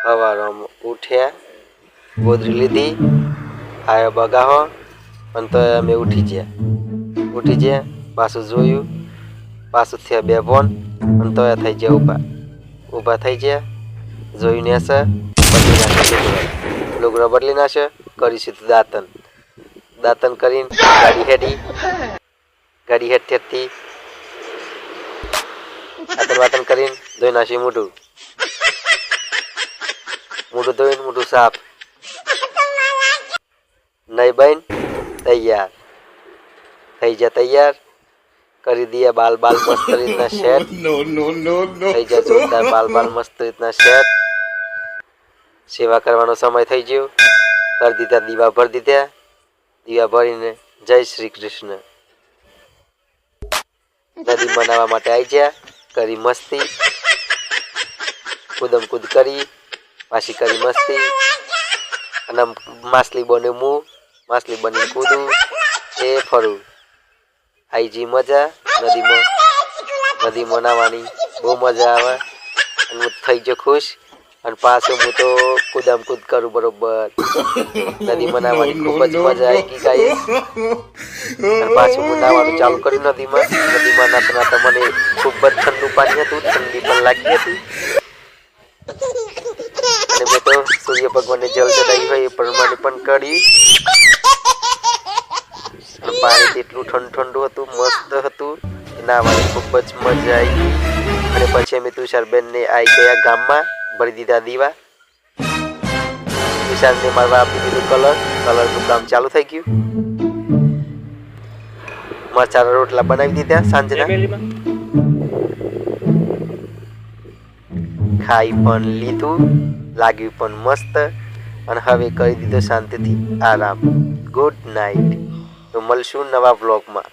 સવારમાં ઉઠ્યા, ગોદરી લીધી, આયા બગાહો અને તો અમે ઉઠી ગયા પાછું જોયું, પાછું થયા બે ફોન અને તો થઈ ગયા ઊભા થઈ ગયા, જોયું ને હશે બદલી નાખે લુગડો બદલી નાખશે, કરી સીધું દાંતન કરીને ગાડી હેઠથી વાતન કરીને ધોઈ નાખી મોઢું ધોઈને મોઢું સાફ નહીં બન તૈયાર કરી દિયા બાલ મસ્ત રીતના સેટ થઈ જાય જોરદાર બાલ મસ્ત રીતના સેટ. સેવા કરવાનો સમય થઈ ગયો, કરી દીધા દીવા ભરીને જય શ્રી કૃષ્ણ. નદી બનાવવા માટે આવી ગયા, કરી મસ્તી, કૂદમ કૂદ કરી, પાછી કરી મસ્તી અને માછલી બને માછલી બની કૂદું એ ફરું. આઈ જી મજા નદીમાં નાવાની બહુ મજા આવે અને હું થઈ ગયો ખુશ અને પાછું હું તો કૂદામ કૂદ કરું બરોબર. નદીમાં નાવાની ખૂબ જ મજા આવી ગઈ ગાઈ અને પાછું હું નાવાનું ચાલુ કર્યું નદીમાં નાતા મને ખૂબ જ ઠંડુ પાણી હતું, ઠંડી પણ લાગી હતી અને મેં તો સૂર્ય ભગવાનને જલ ચડાવી હોય એ પ્રમાણે પણ કર્યું. પાણી એટલું ઠંડુ હતું, મસ્ત હતું, નાવાની ખૂબ જ મજા આવી. અને પછી અમે તુષારબેનને આવી ગયા ગામમાં, ભરી દીધા દીવા. તુષારને મારવા આપી દીધું કલરનું કામ ચાલુ થઈ ગયું. મરચાના રોટલા બનાવી દીધા સાંજના, ખાઈ પણ લીધું, લાગ્યું પણ મસ્ત અને હવે કરી દીધો શાંતિથી આરામ. Good night. તો મળશું નવા વ્લોગમાં.